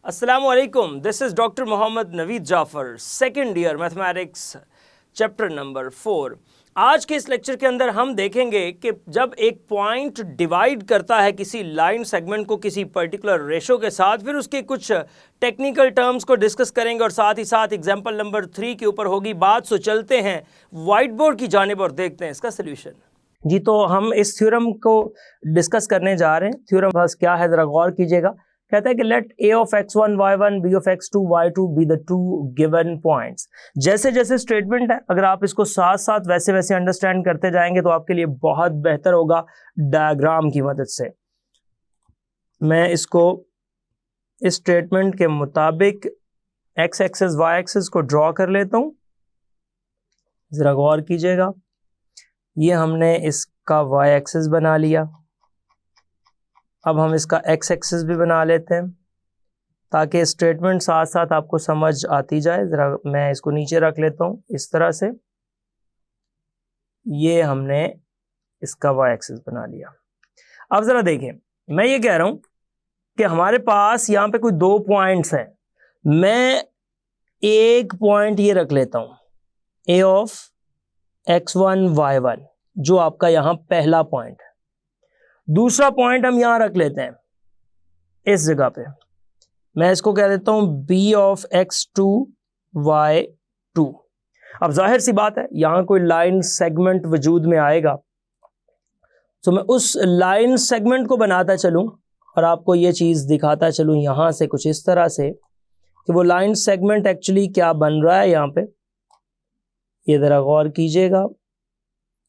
Assalamualaikum. This is Dr. Mohammad Naveed Jafar, second year mathematics chapter number 4। आज के इस lecture के अंदर हम देखेंगे कि जब एक पॉइंट डिवाइड करता है किसी लाइन सेगमेंट को किसी पर्टिकुलर रेशो के साथ, फिर उसके कुछ टेक्निकल टर्म्स को डिस्कस करेंगे और साथ ही साथ एग्जांपल नंबर 3 के ऊपर होगी बात। सो चलते हैं व्हाइट बोर्ड की जानिब और देखते हैं इसका सोल्यूशन। जी, तो हम इस थ्योरम को डिस्कस करने जा रहे हैं। थ्योरम बस क्या है, ज़रा गौर कीजिएगा। कहता है कि late a of x1 y1 b of x2 y2 be the two given points। जैसे जैसे स्टेटमेंट है, अगर आप इसको साथ साथ वैसे वैसे अंडरस्टैंड करते जाएंगे तो आपके लिए बहुत बेहतर होगा डायग्राम की मदद से। मैं इसको इस स्टेटमेंट के मुताबिक x एक्सिस y एक्सिस को ड्रॉ कर लेता हूं। जरा गौर कीजिएगा, ये हमने इसका y एक्सिस बना लिया। अब हम इसका x एक्सिस भी बना लेते हैं ताकि स्टेटमेंट साथ साथ आपको समझ आती जाए। ज़रा मैं इसको नीचे रख लेता हूँ इस तरह से। ये हमने इसका y एक्सिस बना लिया। अब ज़रा देखें, मैं ये कह रहा हूँ कि हमारे पास यहाँ पे कोई दो पॉइंट्स हैं। मैं एक पॉइंट ये रख लेता हूँ a of x1 y1, जो आपका यहाँ पहला पॉइंट है। दूसरा पॉइंट हम यहां रख लेते हैं इस जगह पे। मैं इसको कह देता हूं b of x2 y2। अब जाहिर सी बात है, यहां कोई लाइन सेगमेंट वजूद में आएगा तो मैं उस लाइन सेगमेंट को बनाता चलूं और आपको ये चीज दिखाता चलूं यहां से कुछ इस तरह से कि वो लाइन सेगमेंट एक्चुअली क्या बन रहा है। यहां पे ये जरा गौर कीजिएगा,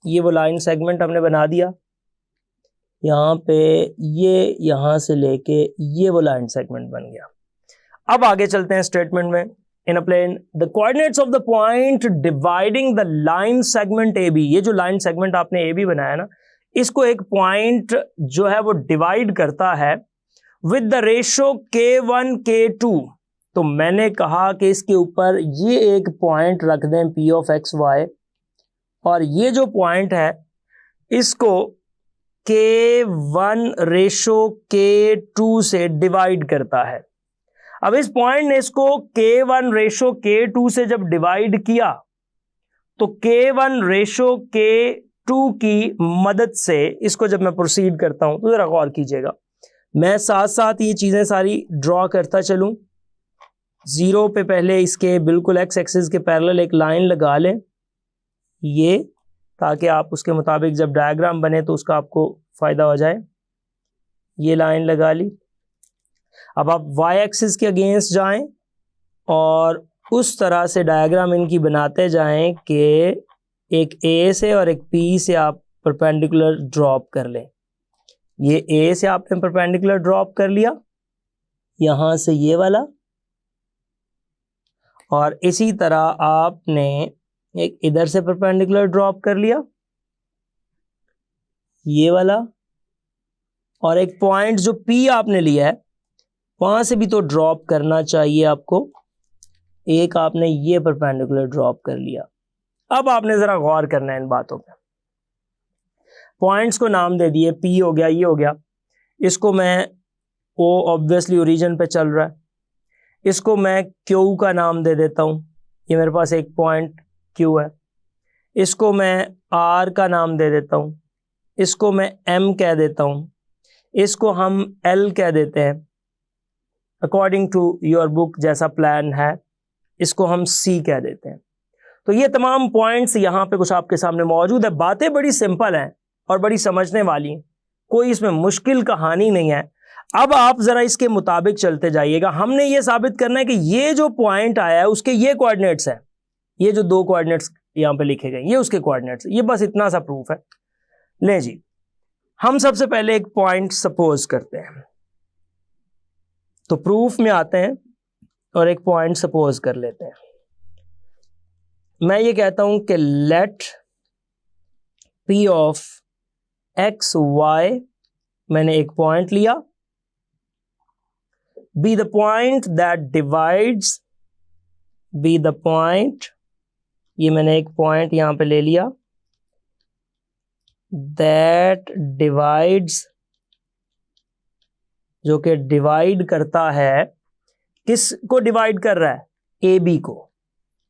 ये वो लाइन सेगमेंट हमने बना दिया। यहाँ पे ये यहाँ से लेके ये वो लाइन सेगमेंट बन गया। अब आगे चलते हैं स्टेटमेंट में। In a plane the coordinates of the point dividing the line segment A B. ये जो लाइन सेगमेंट आपने ए बी बनाया ना, इसको एक पॉइंट जो है वो डिवाइड करता है with the ratio k1 k2। तो मैंने कहा कि इसके ऊपर ये एक पॉइंट रख दें p of x y, और ये जो पॉइंट है इसको k1 रेशो k2 से डिवाइड करता है। अब इस पॉइंट ने इसको k1 रेशो k2 से जब डिवाइड किया तो k1 रेशो k2 की मदद से इसको जब मैं प्रोसीड करता हूं तो जरा गौर कीजिएगा, मैं साथ साथ ये चीजें सारी ड्रॉ करता चलूं। जीरो पे पहले इसके बिल्कुल एक्स एक्सिस के पैरेलल एक लाइन लगा लें, ये, ताकि आप उसके मुताबिक जब डायग्राम बने तो उसका आपको फायदा हो जाए। ये लाइन लगा ली। अब आप y एक्सिस के अगेंस्ट जाएं और उस तरह से डायग्राम इनकी बनाते जाएं कि एक A से और एक P से आप परपेंडिकुलर ड्रॉप कर लें। ये A से आपने परपेंडिकुलर ड्रॉप कर लिया, यहां से ये वाला, और इसी तरह आपने एक इधर से परपेंडिकुलर ड्रॉप कर लिया, ये वाला, और एक पॉइंट जो P आपने लिया है वहां से भी तो ड्रॉप करना चाहिए आपको। एक आपने ये परपेंडिकुलर ड्रॉप कर लिया। अब आपने जरा गौर करना है इन बातों पे। पॉइंट्स को नाम दे दिए, P हो गया, ये हो गया। इसको मैं O ऑब्वियसली ओरिजिन पे चल रहा है, इसको मैं Q का नाम दे देता हूं। ये मेरे पास एक पॉइंट Q है। इसको मैं R का नाम दे देता हूं, इसको मैं M कह देता हूं, इसको हम L कह देते हैं अकॉर्डिंग टू योर बुक, जैसा प्लान है। इसको हम C कह देते हैं। तो ये तमाम पॉइंट्स यहाँ पे कुछ आपके सामने मौजूद है। बातें बड़ी सिंपल हैं और बड़ी समझने वाली हैं, कोई इसमें मुश्किल कहानी नहीं है। अब आप जरा इसके मुताबिक चलते जाइएगा। हमने ये साबित करना है कि ये जो पॉइंट आया है उसके ये कोऑर्डिनेट्स हैं, ये जो दो कोऑर्डिनेट्स यहाँ पे लिखे गए ये उसके कोऑर्डिनेट्स, ये बस इतना सा प्रूफ है। ले जी, हम सबसे पहले एक पॉइंट सपोज करते हैं, तो प्रूफ में आते हैं और एक पॉइंट सपोज कर लेते हैं। मैं ये कहता हूं कि late P of x y, मैंने एक पॉइंट लिया, be the point that divides, be the point, ये मैंने एक पॉइंट यहां पे ले लिया, that divides, जो कि डिवाइड करता है किस को डिवाइड कर रहा है? ए बी को।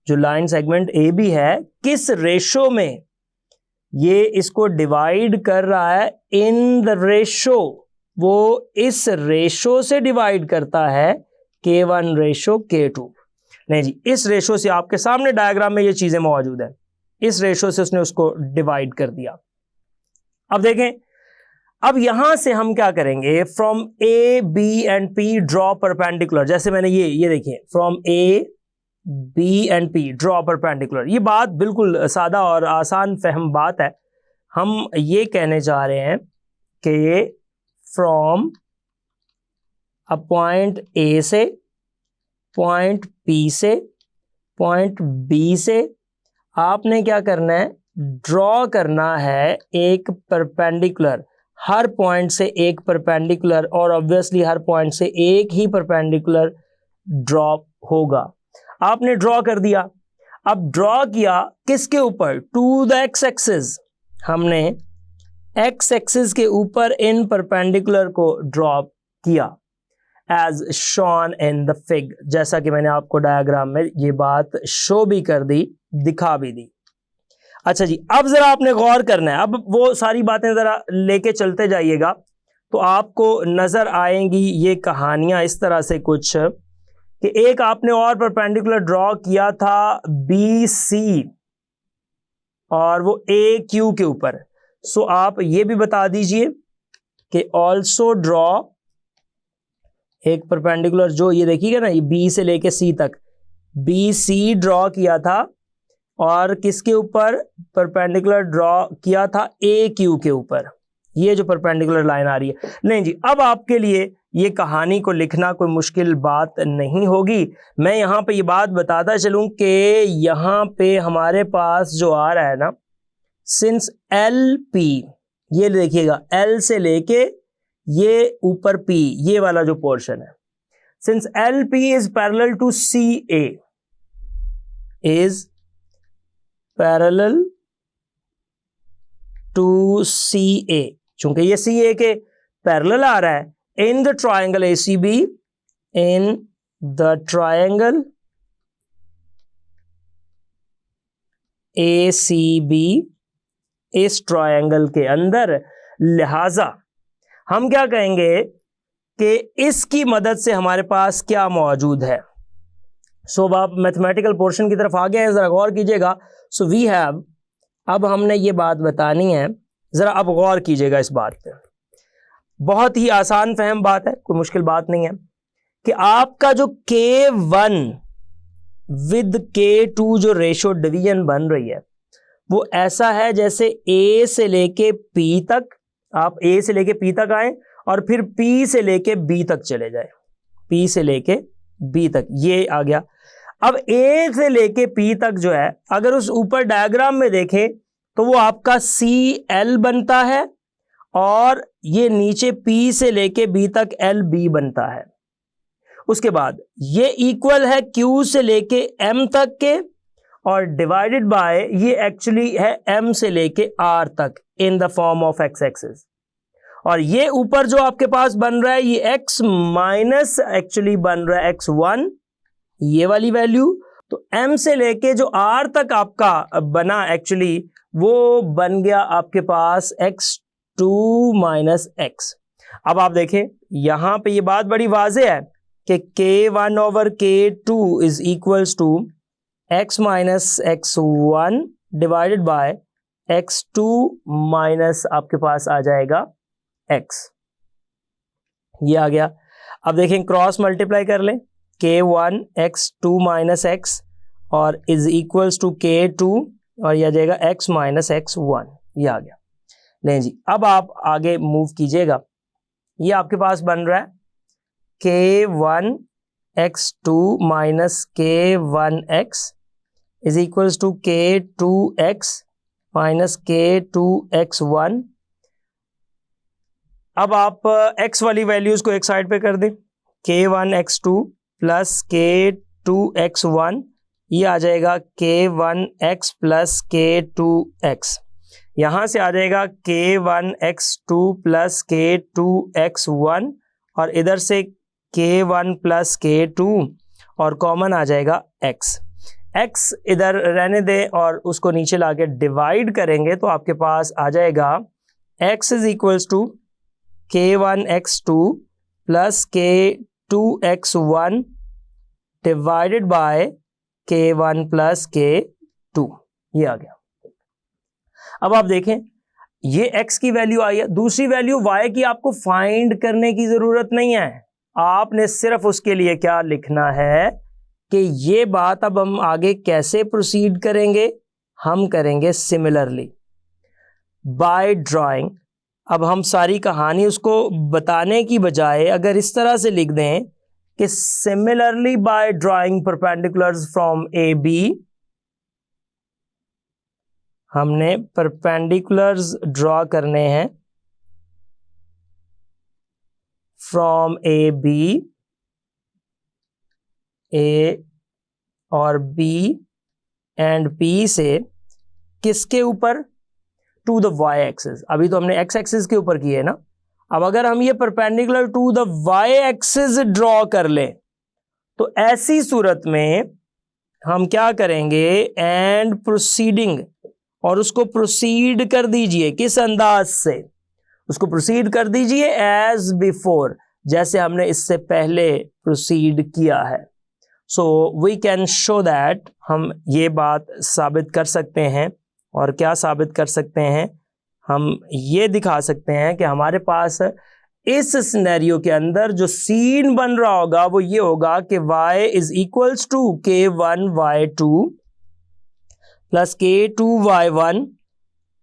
जो लाइन सेगमेंट ए बी है किस रेशो में ये इसको डिवाइड कर रहा है? इन द रेशो, वो इस रेशो से डिवाइड करता है K1 रेशो K2। नहीं जी, इस रेशो से आपके सामने डायग्राम में ये चीजें मौजूद है, इस रेशो से उसने उसको डिवाइड कर दिया। अब देखें, अब यहां से हम क्या करेंगे? From A B and P draw perpendicular. जैसे मैंने ये देखिए, from A B and P draw perpendicular. ये बात बिल्कुल सादा और आसान फहम बात है। हम ये कहने जा रहे हैं कि फ्रॉम अ पॉइंट ए से, पॉइंट पी से, पॉइंट बी से आपने क्या करना है? ड्रॉ करना है एक परपेंडिकुलर। हर पॉइंट से एक परपेंडिकुलर, और ऑब्वियसली हर पॉइंट से एक ही परपेंडिकुलर ड्रॉप होगा। आपने ड्रॉ कर दिया। अब ड्रॉ किया किसके ऊपर? To the x axis. हमने एक्स एक्सिस के ऊपर इन परपेंडिकुलर को ड्रॉप किया as shown in the fig. जैसा कि मैंने आपको डायग्राम में ये बात शो भी कर दी, दिखा भी दी। अच्छा जी, अब जरा आपने गौर करना है। अब वो सारी बातें जरा लेके चलते जाइएगा तो आपको नजर आएंगी ये कहानियां इस तरह से कुछ, कि एक आपने और परपेंडिकुलर ड्रॉ किया था बी सी और वो ए क्यू के ऊपर। सो आप ये भी बता दीजिए कि ऑल्सो ड्रॉ एक परपेंडिकुलर, जो ये देखिएगा ना, ये बी से लेके सी तक, बी सी ड्रॉ किया था और किसके ऊपर परपेंडिकुलर ड्रॉ किया था? ए क्यू के ऊपर। ये जो परपेंडिकुलर लाइन आ रही है। नहीं जी, अब आपके लिए ये कहानी को लिखना कोई मुश्किल बात नहीं होगी। मैं यहां पे ये बात बताता चलूं कि यहां पे हमारे पास जो आ रहा है ना, सिंस एल पी, ये देखिएगा एल से लेके ये ऊपर पी, ये वाला जो पोर्शन है, since L P is parallel to C A, is parallel to C A, चूंकि ये सी ए के पैरेलल आ रहा है, in the triangle ACB, in the triangle ACB, इस ट्रायंगल के अंदर, लिहाजा हम क्या कहेंगे कि इसकी मदद से हमारे पास क्या मौजूद है। सो आप मैथमेटिकल पोर्शन की तरफ आ गए हैं, जरा गौर कीजिएगा। सो वी हैव, अब हमने ये बात बतानी है, जरा अब गौर कीजिएगा इस बात पे। बहुत ही आसान फहम बात है, कोई मुश्किल बात नहीं है, कि आपका जो K1 विद K2 जो रेशो डिवीजन बन रही है वो ऐसा है जैसे A से लेके P तक, आप A से लेके P तक आए और फिर P से लेके B तक चले जाए, P से लेके B तक, ये आ गया। अब A से लेके P तक जो है, अगर उस ऊपर डायग्राम में देखें तो वो आपका CL बनता है और ये नीचे P से लेके B तक LB बनता है। उसके बाद ये इक्वल है Q से लेके M तक के, और डिवाइडेड बाय ये एक्चुअली है M से लेके R तक in the form of x axis. और ये ऊपर जो आपके पास बन रहा है ये x माइनस एक्चुअली बन रहा है x1, ये वाली वैल्यू। तो M से लेके जो R तक आपका बना एक्चुअली वो बन गया आपके पास x2 माइनस x। अब आप देखें यहां पे ये बात बड़ी वाज़ेह है कि K1 over K2 is equals to x minus x1 divided by x2 minus आपके पास आ जाएगा x, ये आ गया। अब देखें क्रॉस मल्टीप्लाई कर लें, K1 x2 माइनस x और इज इक्वल्स टू K2 और यह आ जाएगा x माइनस x1, ये आ गया। नहीं जी, अब आप आगे मूव कीजिएगा, ये आपके पास बन रहा है K1 x2 minus K1x is equals to K2x minus K2x1। अब आप x वाली वैल्यूज को एक साइड पे कर दें, K1 x2 प्लस K2x1, ये आ जाएगा K1x प्लस K2x। यहां से आ जाएगा K1x2 प्लस K2x1 और इधर से K1 प्लस K2 और कॉमन आ जाएगा x। x इधर रहने दें और उसको नीचे लाके डिवाइड करेंगे तो आपके पास आ जाएगा x is equals to K1 x2 plus K2 x1 divided by K1 plus K2। ये आ गया। अब आप देखें ये x की वैल्यू आई है, दूसरी वैल्यू y की आपको फाइंड करने की जरूरत नहीं है, आपने सिर्फ उसके लिए क्या लिखना है कि ये बात अब हम आगे कैसे प्रोसीड करेंगे, हम करेंगे सिमिलरली बाय ड्राइंग। अब हम सारी कहानी उसको बताने की बजाय अगर इस तरह से लिख दें कि similarly by drawing perpendiculars from A B, हमने परपेंडिकुलर्स ड्रॉ करने हैं फ्रॉम ए बी, ए और बी एंड पी से किसके ऊपर, टू द वाई एक्सिस। अभी तो हमने एक्स एक्सिस के ऊपर किए ना, अब अगर हम ये perpendicular to the y axis draw कर लें तो ऐसी सूरत में हम क्या करेंगे, एंड प्रोसीडिंग, और उसको प्रोसीड कर दीजिए किस अंदाज से, उसको प्रोसीड कर दीजिए एज बिफोर, जैसे हमने इससे पहले प्रोसीड किया है। So we can show that, हम ये बात साबित कर सकते हैं। और क्या साबित कर सकते हैं, हम ये दिखा सकते हैं कि हमारे पास इस सिनेरियो के अंदर जो सीन बन रहा होगा वो ये होगा कि y is equals to K1 y2 plus K2 y1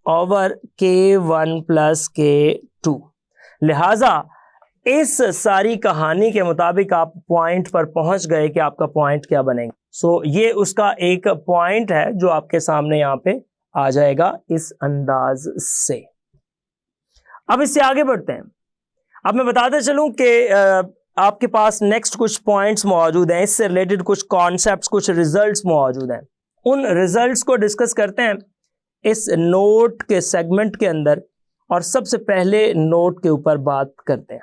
over K1 plus K2। लिहाजा इस सारी कहानी के मुताबिक आप पॉइंट पर पहुंच गए कि आपका पॉइंट क्या बनेगा। सो ये उसका एक पॉइंट है जो आपके सामने यहां पे आ जाएगा इस अंदाज से। अब इससे आगे बढ़ते हैं। अब मैं बताते चलूं कि आपके पास नेक्स्ट कुछ पॉइंट्स मौजूद हैं, इससे रिलेटेड कुछ कॉन्सेप्ट्स, कुछ रिजल्ट्स मौजूद हैं। उन रिजल्ट्स को डिस्कस करते हैं इस नोट के सेगमेंट के अंदर, और सबसे पहले नोट के ऊपर बात करते हैं।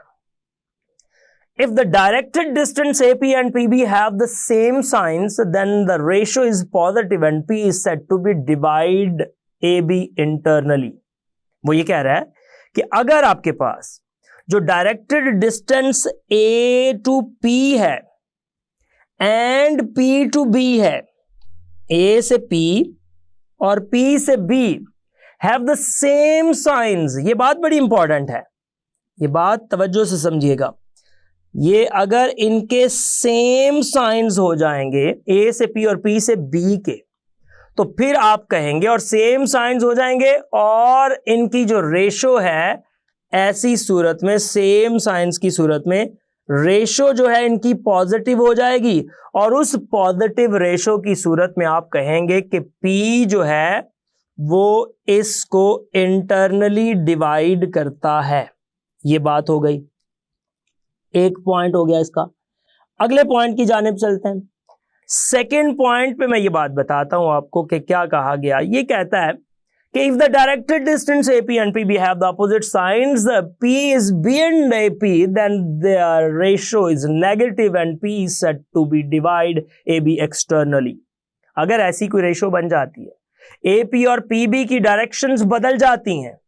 If the directed distance AP and PB have the same signs, then the ratio is positive and P is said to be divide AB internally। वो ये कह रहा है कि अगर आपके पास जो directed distance A to P है एंड P to B है, A से P और P से B have the same signs, ये बात बड़ी इंपॉर्टेंट है, ये बात तवज्जो से समझिएगा। ये अगर इनके सेम साइंस हो जाएंगे ए से पी और पी से बी के, तो फिर आप कहेंगे, और सेम साइंस हो जाएंगे और इनकी जो रेशो है, ऐसी सूरत में सेम साइंस की सूरत में रेशो जो है इनकी पॉजिटिव हो जाएगी, और उस पॉजिटिव रेशो की सूरत में आप कहेंगे कि पी जो है वो इसको इंटरनली डिवाइड करता है। ये बात हो गई, एक पॉइंट हो गया इसका। अगले पॉइंट की जानिब चलते हैं। सेकेंड पॉइंट पे मैं ये बात बताता हूं आपको कि क्या कहा गया। ये कहता है कि if the directed distance AP and PB have the opposite signs, P is beyond AP, then their ratio is negative and P is said to be divide AB externally। अगर ऐसी कोई रेशो बन जाती है, AP और PB की directions बदल जाती हैं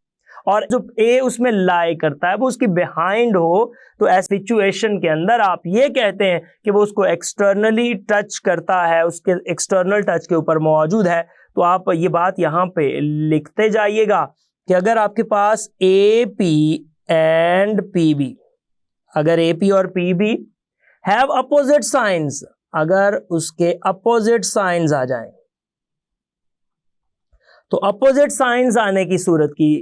और जो A उसमें लाई करता है वो उसकी बिहाइंड हो, तो ऐसी सिचुएशन के अंदर आप ये कहते हैं कि वो उसको एक्सटर्नली टच करता है, उसके एक्सटर्नल टच के ऊपर मौजूद है। तो आप ये बात यहाँ पे लिखते जाइएगा कि अगर आपके पास AP एंड PB, अगर AP और PB हैव अपोजिट साइंस, अगर उसके अपोजिट साइंस आ जाएं, तो अपोजिट साइंस आने की सूरत की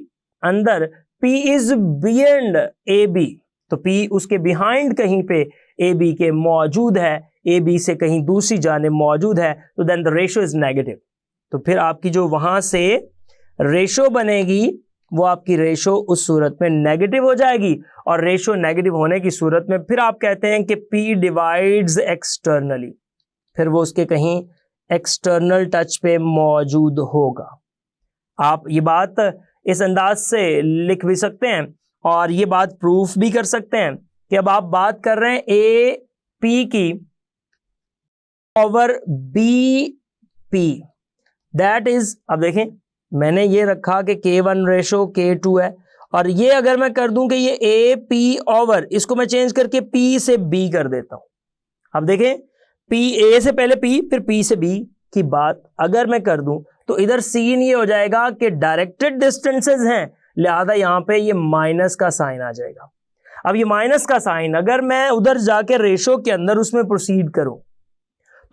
अंदर P इज बियॉन्ड AB, तो P उसके बिहाइंड कहीं पे AB के मौजूद है, AB से कहीं दूसरी जाने मौजूद है, तो then the ratio is negative. तो फिर आपकी जो वहां से रेशो बनेगी वो आपकी रेशो उस सूरत में नेगेटिव हो जाएगी, और रेशो नेगेटिव होने की सूरत में फिर आप कहते हैं कि P डिवाइड्स एक्सटर्नली, फिर वो उसके कहीं एक्सटर्नल टच पे मौजूद होगा। आप ये बात इस अंदाज से लिख भी सकते हैं और ये बात प्रूफ भी कर सकते हैं कि अब आप बात कर रहे हैं ए पी की over B P, that is, अब देखें मैंने ये रखा कि K1 रेशो K2 है, और ये अगर मैं कर दूं कि ये ए पी ओवर, इसको मैं चेंज करके P से B कर देता हूं। अब देखें P, A से पहले P फिर P से B की बात अगर मैं कर दूं तो इधर सीन ये हो जाएगा कि डायरेक्टेड डिस्टेंसेस हैं, लिहाजा यहां पे ये माइनस का साइन आ जाएगा। अब ये माइनस का साइन अगर मैं उधर जाके रेशो के अंदर उसमें प्रोसीड करूं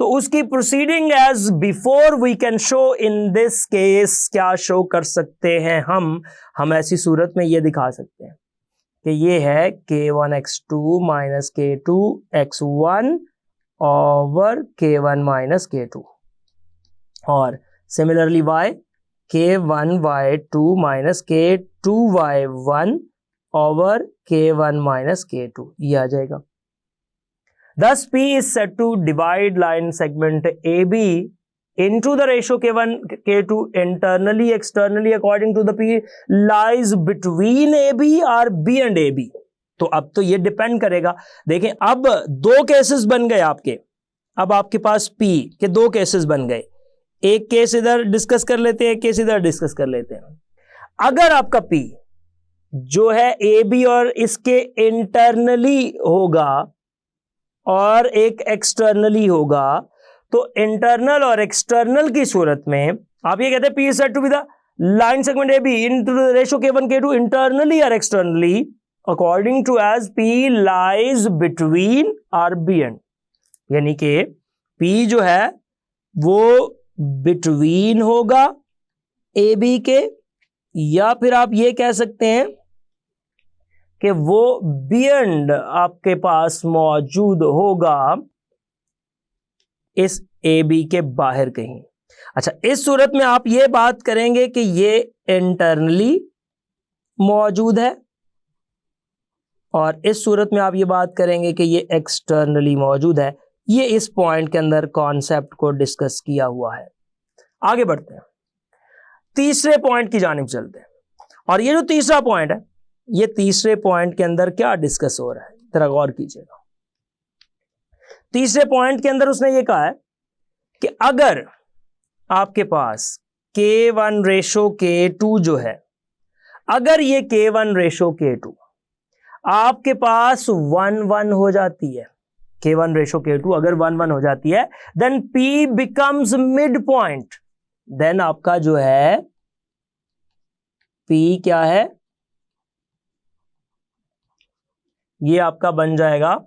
तो उसकी proceeding as before we can show in this case, क्या शो कर सकते हैं हम ऐसी सूरत में ये दिखा सकते हैं कि ये है K1 X2 minus K2 X1 over K1 minus K2, और similarly y K1 Y2 minus K2 Y1 over K1 minus K2, ये आ जाएगा। Thus P is said to divide line segment AB into the ratio K1 K2 internally externally according to the P lies between AB or B and AB। तो अब तो ये depend करेगा, देखें अब दो केसेस बन गए आपके, अब आपके पास P के दो केसेस बन गए, एक केस इधर डिस्कस कर लेते हैं, एक केस इधर डिस्कस कर लेते हैं। अगर आपका P जो है AB और इसके इंटरनली होगा और एक एक्सटर्नली होगा, तो इंटरनल और एक्सटर्नल की सूरत में आप ये कहते हैं P is said to be the line segment AB into the ratio K1 K2 internally or externally according to as P lies between R B and, यानी कि P जो है वो बिटवीन होगा AB के, या फिर आप ये कह सकते हैं कि वो बियंड आपके पास मौजूद होगा इस AB के बाहर कहीं। अच्छा, इस सूरत में आप ये बात करेंगे कि ये इंटरनली मौजूद है, और इस सूरत में आप ये बात करेंगे कि ये एक्सटर्नली मौजूद है। ये इस पॉइंट के अंदर कॉन्सेप्ट को डिस्कस किया हुआ है। आगे बढ़ते हैं, तीसरे पॉइंट की जानिब चलते हैं, और ये जो तीसरा पॉइंट है, ये तीसरे पॉइंट के अंदर क्या डिस्कस हो रहा है, जरा गौर कीजिएगा। तीसरे पॉइंट के अंदर उसने ये कहा है कि अगर आपके पास K1 रेशो K2 जो है, अगर ये K1 रेशो K2 आपके पास 1:1 हो जाती है, K1 रेशो K2 अगर 1:1 हो जाती है, then P becomes mid point, then आपका जो है P क्या है, ये आपका बन जाएगा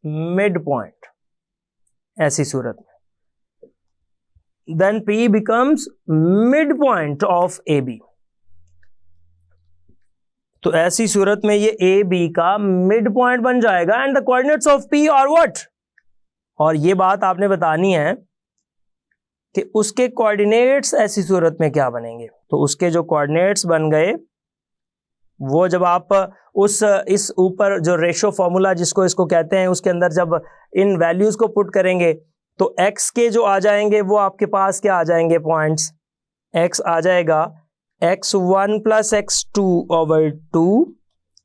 मिड पॉइंट। ऐसी सूरत में then P becomes mid point of AB, तो ऐसी सूरत में ये AB का मिड पॉइंट बन जाएगा। And the coordinates of P are what, और ये बात आपने बतानी है कि उसके कोऑर्डिनेट्स ऐसी सूरत में क्या बनेंगे। तो उसके जो कोऑर्डिनेट्स बन गए वो जब आप इस ऊपर जो रेशो फॉर्मूला जिसको इसको कहते हैं उसके अंदर जब इन वैल्यूज को पुट करेंगे तो x के जो आ जाएंगे वो आपके पास क्या आ जाएंगे पॉइंट्स, x आ जाएगा x1 प्लस x2 ओवर 2,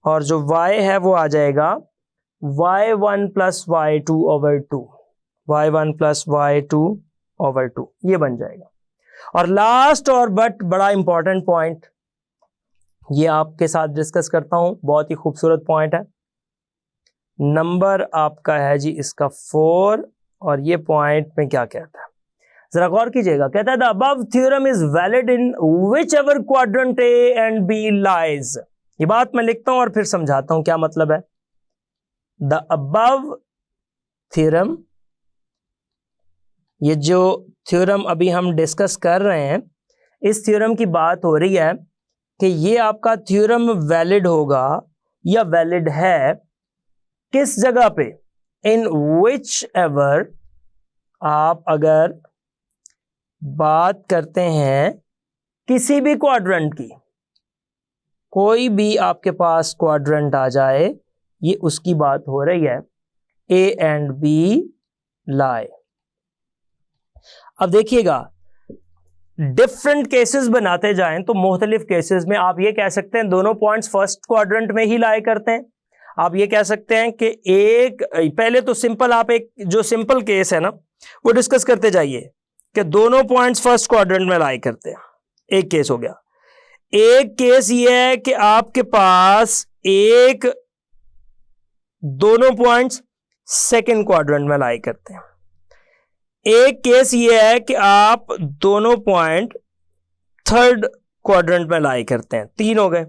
और जो y है वो आ जाएगा y1 plus y2 over 2, y1 plus y2 over 2, ये बन जाएगा। और लास्ट और बट बड़ा इंपॉर्टेंट पॉइंट ये आपके साथ डिस्कस करता हूं, बहुत ही खूबसूरत पॉइंट है। नंबर आपका है जी इसका 4, और ये पॉइंट में क्या कहता है जरा गौर कीजिएगा। कहता है the above theorem is valid in whichever quadrant A and B lies. ये बात मैं लिखता हूं और फिर समझाता हूं क्या मतलब है। द अबव थ्योरम, ये जो थ्योरम अभी हम डिस्कस कर रहे हैं, इस थ्योरम की बात हो रही है कि ये आपका थ्योरम वैलिड होगा या वैलिड है किस जगह पे, इन विच एवर, आप अगर बात करते हैं किसी भी क्वाड्रेंट की, कोई भी आपके पास क्वाड्रेंट आ जाए, ये उसकी बात हो रही है, ए एंड बी लाई। अब देखिएगा डिफरेंट केसेस बनाते जाएं तो मुख्तलिफ केसेस में आप ये कह सकते हैं दोनों पॉइंट्स फर्स्ट क्वाड्रेंट में ही लाई करते हैं। आप ये कह सकते हैं कि एक, पहले तो सिंपल, आप एक जो सिंपल केस है ना वो डिस्कस करते जाइए कि दोनों पॉइंट्स फर्स्ट क्वाड्रेंट में लाई करते हैं। एक केस हो गया। एक केस ये है कि आपके पास एक दोनों पॉइंट्स सेकंड क्वाड्रेंट में लाई करते हैं। एक केस ये है कि आप दोनों पॉइंट थर्ड क्वाड्रेंट में लाई करते हैं, 3 हो गए।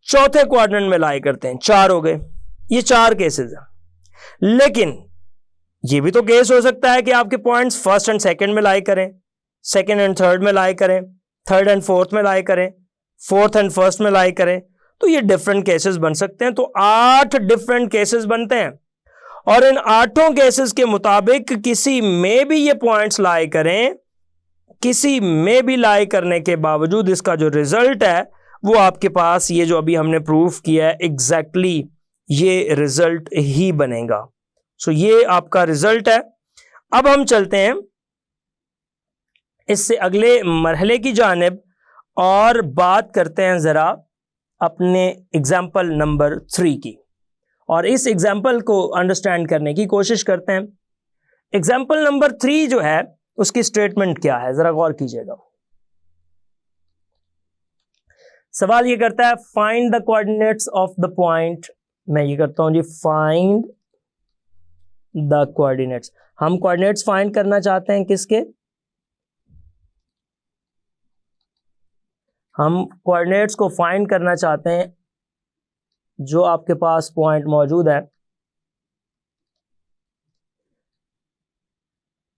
चौथे क्वाड्रेंट में लाई करते हैं, 4 हो गए। ये 4 केसेस हैं। लेकिन ये भी तो केस हो सकता है कि आपके पॉइंट्स फर्स्ट एंड सेकंड में लाई करें, सेकंड एंड थर्ड में लाई करें, थर्ड एंड फोर्थ में लाई करें, फोर्थ एंड फर्स्ट में लाई करें। तो ये डिफरेंट केसेस बन सकते हैं। तो 8 डिफरेंट केसेस बनते हैं और इन 8 केसेस के मुताबिक किसी में भी ये पॉइंट्स लाई करें, किसी में भी लाई करने के बावजूद इसका जो रिजल्ट है वो आपके पास ये जो अभी हमने प्रूफ किया है एग्जैक्टली ये रिजल्ट ही बनेगा। सो ये आपका रिजल्ट है। अब हम चलते हैं इससे अगले मरहले की जानिब और बात करते हैं जरा अपने एग्जाम्पल नंबर 3 की, और इस एग्जाम्पल को अंडरस्टैंड करने की कोशिश करते हैं। एग्जाम्पल नंबर 3 जो है उसकी स्टेटमेंट क्या है, जरा गौर कीजिएगा। सवाल ये करता है find the coordinates of the point. मैं ये करता हूं जी, फाइंड द कोऑर्डिनेट्स। हम कोऑर्डिनेट्स फाइंड करना चाहते हैं किसके? हम कोऑर्डिनेट्स को फाइंड करना चाहते हैं जो आपके पास पॉइंट मौजूद है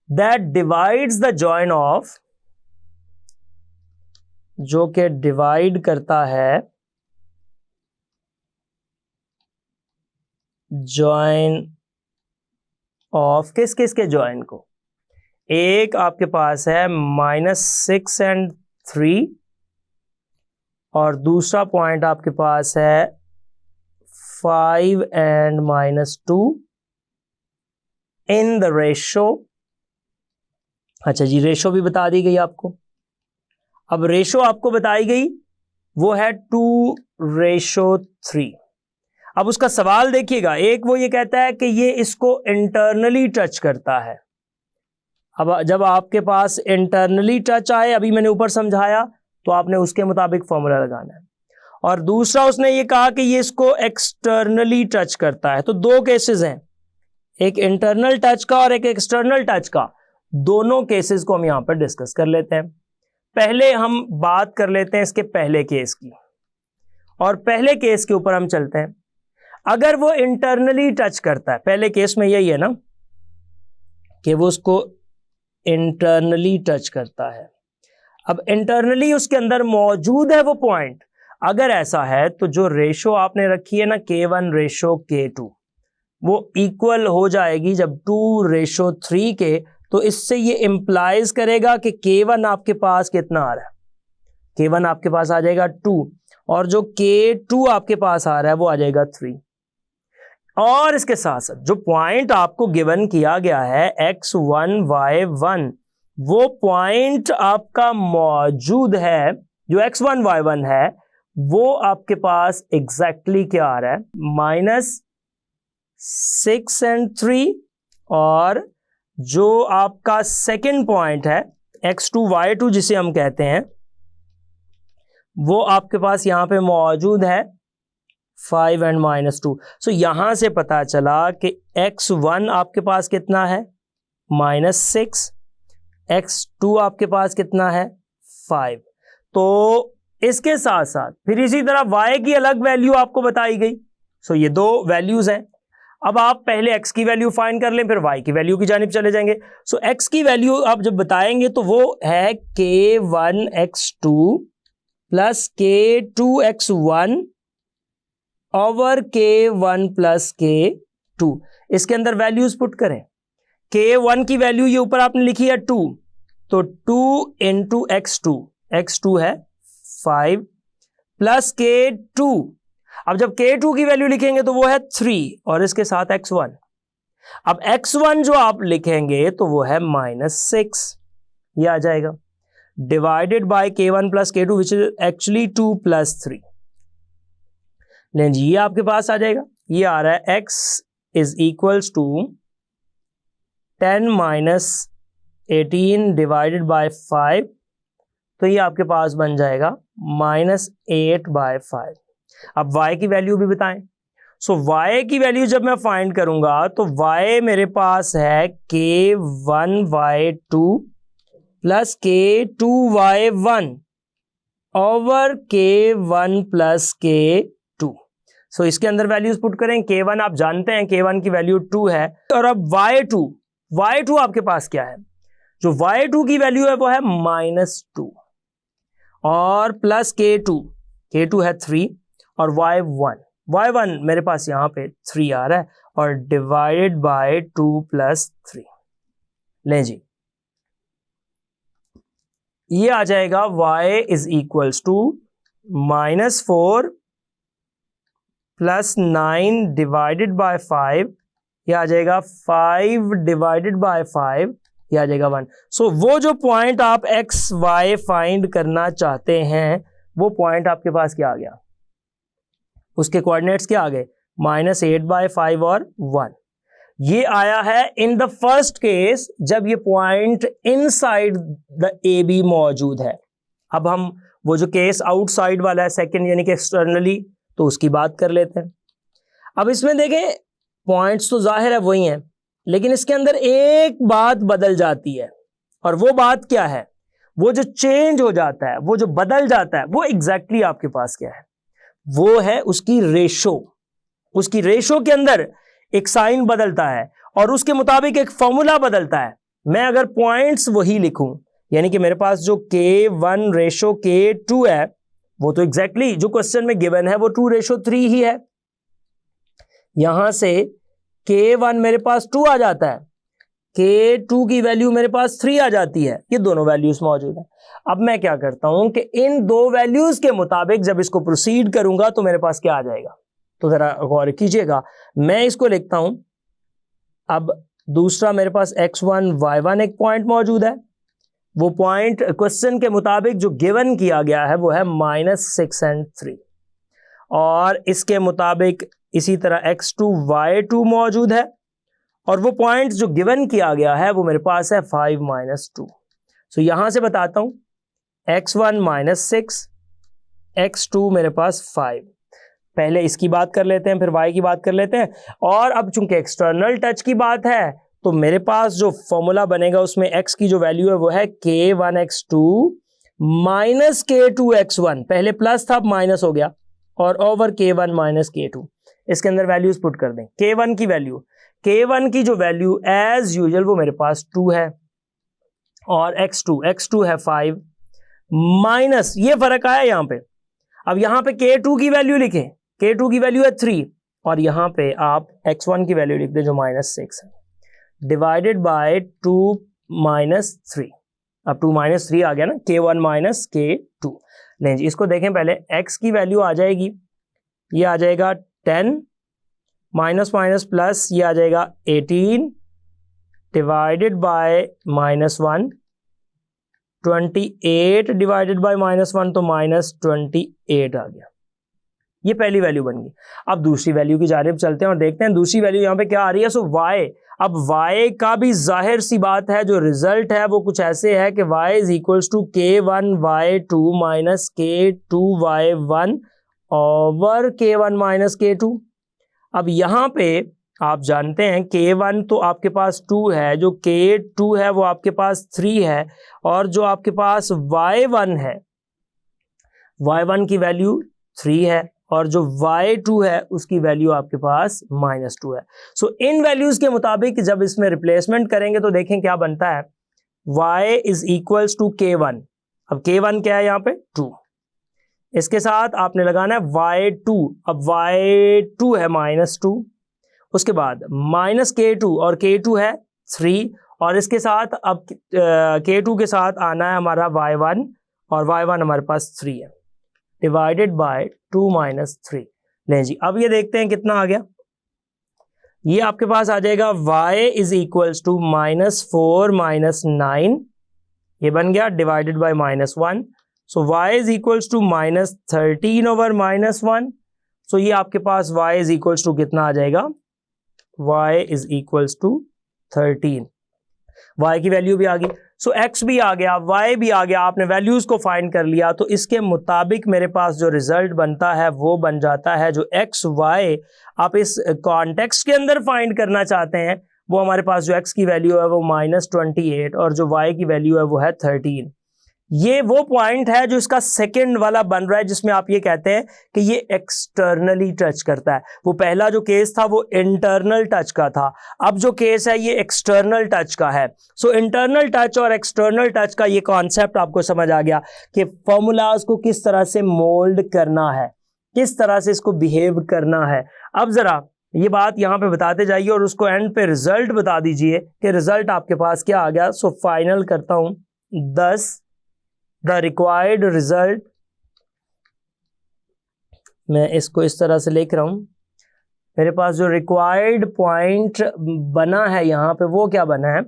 that divides the join of, जो कि डिवाइड करता है जॉइन ऑफ किस किस के जॉइन को। एक आपके पास है -6 and 3 और दूसरा पॉइंट आपके पास है 5 and -2 इन द रेशो। अच्छा जी, रेशो भी बता दी गई आपको। अब रेशो आपको बताई गई वो है 2:3। अब उसका सवाल देखिएगा, एक वो ये कहता है कि ये इसको इंटरनली टच करता है। अब जब आपके पास इंटरनली टच आए, अभी मैंने ऊपर समझाया, तो आपने उसके मुताबिक फॉर्मूला लगाना है। और दूसरा उसने ये कहा कि ये इसको एक्सटर्नली टच करता है। तो 2 केसेस हैं, एक इंटरनल टच का और एक एक्सटर्नल टच का। दोनों केसेस को हम यहां पर डिस्कस कर लेते हैं। पहले हम बात कर लेते हैं इसके पहले केस की, और पहले केस के ऊपर हम चलते हैं। अगर वो इंटरनली टच करता है, पहले केस में यही है ना कि वो उसको इंटरनली टच करता है। अब इंटरनली उसके अंदर मौजूद है वो पॉइंट, अगर ऐसा है तो जो रेशो आपने रखी है ना K1:K2, वो इक्वल हो जाएगी जब 2:3 के। तो इससे ये इंप्लाइज करेगा कि K1 आपके पास कितना आ रहा है, K1 आपके पास आ जाएगा 2, और जो K2 आपके पास आ रहा है वो आ जाएगा 3। और इसके साथ साथ जो पॉइंट आपको गिवन किया गया है x1 y1, वो पॉइंट आपका मौजूद है, जो x1 y1 है वो आपके पास एग्जैक्टली क्या आ रहा है, -6 and 3। और जो आपका सेकंड पॉइंट है x2 y2 जिसे हम कहते हैं, वो आपके पास यहां पे मौजूद है 5 and -2। सो यहां से पता चला कि x1 आपके पास कितना है, -6, x2 आपके पास कितना है, 5। तो इसके साथ साथ फिर इसी तरह y की अलग वैल्यू आपको बताई गई। सो ये 2 वैल्यूज हैं। अब आप पहले x की वैल्यू फाइंड कर लें, फिर y की वैल्यू की जानिब चले जाएंगे। सो x की वैल्यू आप जब बताएंगे तो वो है K1x2 plus K2x1 over K1 plus K2। इसके अंदर वैल्यूज पुट करें। K1 की वैल्यू ये ऊपर आपने लिखी है 2, तो 2 इंटू x2, x2 है 5 प्लस K2। अब जब K2 की वैल्यू लिखेंगे तो वो है 3 और इसके साथ x1। अब x1 जो आप लिखेंगे तो वो है -6, ये आ जाएगा divided by K1 plus K2 which is actually 2 plus 3। लें जी, ये आपके पास आ जाएगा, ये आ रहा है x is equals to 10 minus 18 divided by 5, तो ये आपके पास बन जाएगा -8/5। अब y की वैल्यू भी बताएं। सो y की वैल्यू जब मैं फाइंड करूंगा तो y मेरे पास है k1y2 plus k2y1 over k1 plus k2। सो इसके अंदर वैल्यूज पुट करें। k1 आप जानते हैं, k1 की वैल्यू 2 है। और अब y2 आपके पास क्या है? जो y2 की वैल्यू है वो है -2 और प्लस k2 है 3 और y1 मेरे पास यहां पे 3 आ रहा है और डिवाइडेड बाय 2 प्लस 3। लें जी, ये आ जाएगा y is equals to -4 plus 9 divided by 5, ये आ जाएगा 5 डिवाइडेड बाय 5, ये आ जाएगा 1। सो वो जो पॉइंट आप x y फाइंड करना चाहते हैं वो पॉइंट आपके पास क्या आ गया? उसके कोऑर्डिनेट्स क्या आ गए? -8/5 और 1। ये आया है इन द फर्स्ट केस जब ये point inside the A B मौजूद है। अब हम वो जो केस आउटसाइड वाला है सेकंड यानी कि एक्सटर्नली, तो उसकी बात कर लेते हैं। अब इसमें देखें पॉइंट्स तो जाहिर है वही हैं, लेकिन इसके अंदर एक बात बदल जाती है। और वो बात क्या है? वो जो चेंज हो जाता है, वो जो बदल जाता है, वो एग्जैक्टली आपके पास क्या है? वो है उसकी रेशो। उसकी रेशो के अंदर एक साइन बदलता है और उसके मुताबिक एक फॉर्मूला बदलता है। मैं अगर पॉइंट्स वही लिखूं, यानी कि मेरे पास जो k1 रेशो k2 है वो तो एग्जैक्टली जो क्वेश्चन में गिवन है वो 2:3 ही है। यहां से k1 मेरे पास 2 आ जाता है, k2 की वैल्यू मेरे पास 3 आ जाती है। ये दोनों वैल्यूज मौजूद है। अब मैं क्या करता हूं कि इन दो वैल्यूज के मुताबिक जब इसको प्रोसीड करूंगा तो मेरे पास क्या आ जाएगा? तो जरा गौर कीजिएगा, मैं इसको लिखता हूं। अब दूसरा मेरे पास x1 y1 एक पॉइंट मौजूद है। वो पॉइंट क्वेश्चन के मुताबिक जो गिवन किया गया है वो है -6 और 3, और इसके मुताबिक इसी तरह x2 y2 मौजूद है और वो पॉइंट जो गिवन किया गया है वो मेरे पास है 5 - 2। सो यहां से बताता हूं x1 -6, x2 मेरे पास 5। पहले इसकी बात कर लेते हैं, फिर y की बात कर लेते हैं। और अब चूंकि एक्सटर्नल टच की बात है तो मेरे पास जो फॉर्मूला बनेगा उसमें x की जो वैल्यू है वो है k1x2 माइनस k2x1। पहले प्लस था, अब माइनस हो गया, और ओवर k1 माइनस k2। इसके अंदर वैल्यूज पुट कर दें। k1 की जो वैल्यू एज यूजुअल वो मेरे पास 2 है और x2 है 5 माइनस, ये फर्क आया यहां पे। अब यहां पे k2 की वैल्यू लिखें, k2 की वैल्यू है 3 और यहां पे आप x1 की वैल्यू लिख दें जो -6 है, डिवाइडेड बाय 2 - 3। अब 2 - 3 आ गया ना, k1 माइनस k2। नहीं जी, इसको देखें पहले। x की वैल्यू आ जाएगी, ये आ जाएगा 10 माइनस माइनस प्लस, ये आ जाएगा 18 डिवाइडेड बाय -1, 28 डिवाइडेड बाय -1 तो -28 आ गया। ये पहली वैल्यू बन गई। अब दूसरी वैल्यू की जानिब चलते हैं और देखते हैं दूसरी वैल्यू यहां पे क्या आ रही है। सो y, अब y का भी जाहिर सी बात है जो रिजल्ट है वो कुछ ऐसे है कि y is equals to k1y2 minus k2y1 over k1 minus k2। अब यहां पे आप जानते हैं k1 तो आपके पास 2 है, जो k2 है वो आपके पास 3 है, और जो आपके पास y1 है, y1 की वैल्यू 3 है और जो y2 है उसकी वैल्यू आपके पास -2 है। सो इन वैल्यूज के मुताबिक जब इसमें रिप्लेसमेंट करेंगे तो देखें क्या बनता है। y is equals to k1। अब k1 क्या है यहाँ पे? 2। इसके साथ आपने लगाना है y2। अब y2 है -2, उसके बाद माइनस k2 और k2 है 3, और इसके साथ अब k2 के साथ आना है हमारा y1 और y1 हमारे पास 3 है, डिवाइडेड बाय 2 - 3। लें जी, अब ये देखते हैं कितना आ गया। ये आपके पास आ जाएगा y इज इक्वल्स टू -4 - 9, ये बन गया, divided by -1। So y is equals to -13 over -1। So ये आपके पास y इज इक्वल्स टू कितना आ जाएगा, y is equals to 13। y की वैल्यू भी आ गई, सो x भी आ गया, y भी आ गया, आपने वैल्यूज को फाइंड कर लिया। तो इसके मुताबिक मेरे पास जो रिजल्ट बनता है वो बन जाता है, जो x y आप इस कॉन्टेक्स्ट के अंदर फाइंड करना चाहते हैं, वो हमारे पास जो x की वैल्यू है वो -28 और जो y की वैल्यू है वो है 13। ये वो पॉइंट है जो इसका सेकंड वाला बन रहा है, जिसमें आप ये कहते हैं कि ये एक्सटर्नली टच करता है। वो पहला जो केस था वो इंटरनल टच का था, अब जो केस है ये एक्सटर्नल टच का है। सो इंटरनल टच और एक्सटर्नल टच का ये कॉन्सेप्ट आपको समझ आ गया कि फॉर्मूलाज को किस तरह से मोल्ड करना है, किस तरह से इसको बिहेव करना है। अब जरा ये बात यहाँ पे बताते जाइए और उसको एंड पे रिजल्ट बता दीजिए कि रिजल्ट आपके पास क्या आ गया। सो फाइनल करता हूं 10, द रिक्वायर्ड रिजल्ट, मैं इसको इस तरह से लिख रहा हूं, मेरे पास जो रिक्वायर्ड पॉइंट बना है यहाँ पे वो क्या बना है,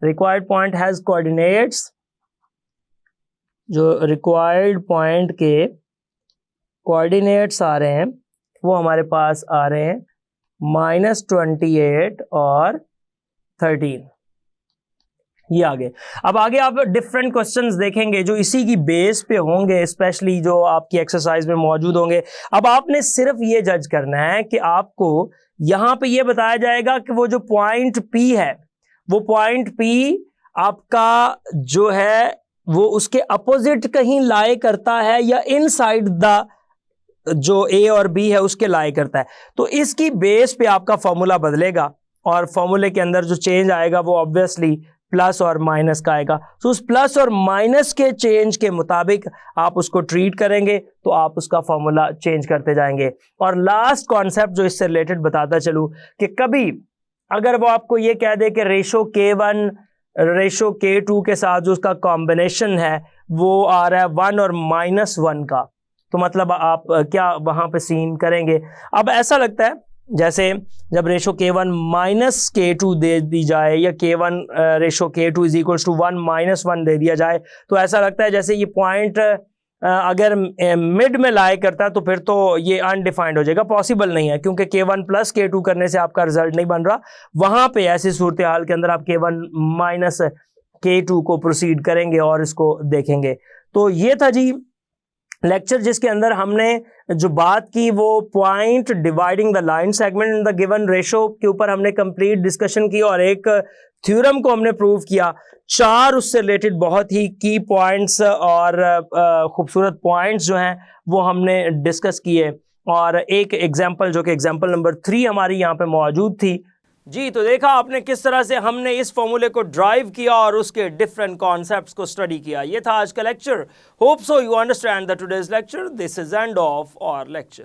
रिक्वायर्ड पॉइंट हैज कोऑर्डिनेट्स, जो रिक्वायर्ड पॉइंट के कोऑर्डिनेट्स आ रहे हैं वो हमारे पास आ रहे हैं -28 और 13, ये आगे। अब आगे आप डिफरेंट क्वेश्चंस देखेंगे जो इसी की बेस पे होंगे, स्पेशली जो आपकी एक्सरसाइज में मौजूद होंगे। अब आपने सिर्फ ये जज करना है कि आपको यहां पे ये बताया जाएगा कि वो जो पॉइंट P है, वो पॉइंट P आपका जो है वो उसके अपोजिट कहीं लाई करता है या इनसाइड द जो A और B है उसके लाई करता है। तो इसकी बेस पे आपका फॉर्मूला बदलेगा और फॉर्मूले के अंदर जो चेंज आएगा वो ऑब्वियसली प्लस और माइनस का आएगा। तो उस प्लस और माइनस के चेंज के मुताबिक आप उसको ट्रीट करेंगे तो आप उसका फॉर्मूला चेंज करते जाएंगे। और लास्ट कॉन्सेप्ट जो इससे रिलेटेड बताता चलूं कि कभी अगर वो आपको ये कह दे कि रेशो K1 रेशो K2 के साथ जो उसका कॉम्बिनेशन है वो आ रहा है 1 और -1 का, तो मतलब आप क्या वहां पे सीन करेंगे। अब ऐसा लगता है जैसे जब रेशो K1 -K2 दे दी जाए या K1 ratio K2 is equals to 1 -1 दे दिया जाए, तो ऐसा लगता है जैसे ये पॉइंट अगर मिड में लाई करता है तो फिर तो ये अनडिफाइंड हो जाएगा, पॉसिबल नहीं है, क्योंकि K1 + K2 करने से आपका रिजल्ट नहीं बन रहा। वहां पे ऐसी सूरत हाल के अंदर आप K1 - K2 को प्रोसीड करेंगे और इसको देखेंगे। तो ये था जी लेक्चर जिसके अंदर हमने जो बात की वो point dividing the line segment in the given ratio के ऊपर हमने कंप्लीट डिस्कशन की और एक थ्योरम को हमने प्रूव किया। 4 उससे रिलेटेड बहुत ही की पॉइंट्स और खूबसूरत पॉइंट्स जो हैं वो हमने डिस्कस किए और एक एग्जाम्पल जो कि एग्जाम्पल नंबर 3 हमारी यहाँ पे मौजूद थी जी। तो देखा आपने किस तरह से हमने इस फॉर्मूले को ड्राइव किया और उसके डिफरेंट कॉन्सेप्ट्स को स्टडी किया। ये था आज का lecture. Hope so you understand the today's lecture. This is end of our lecture.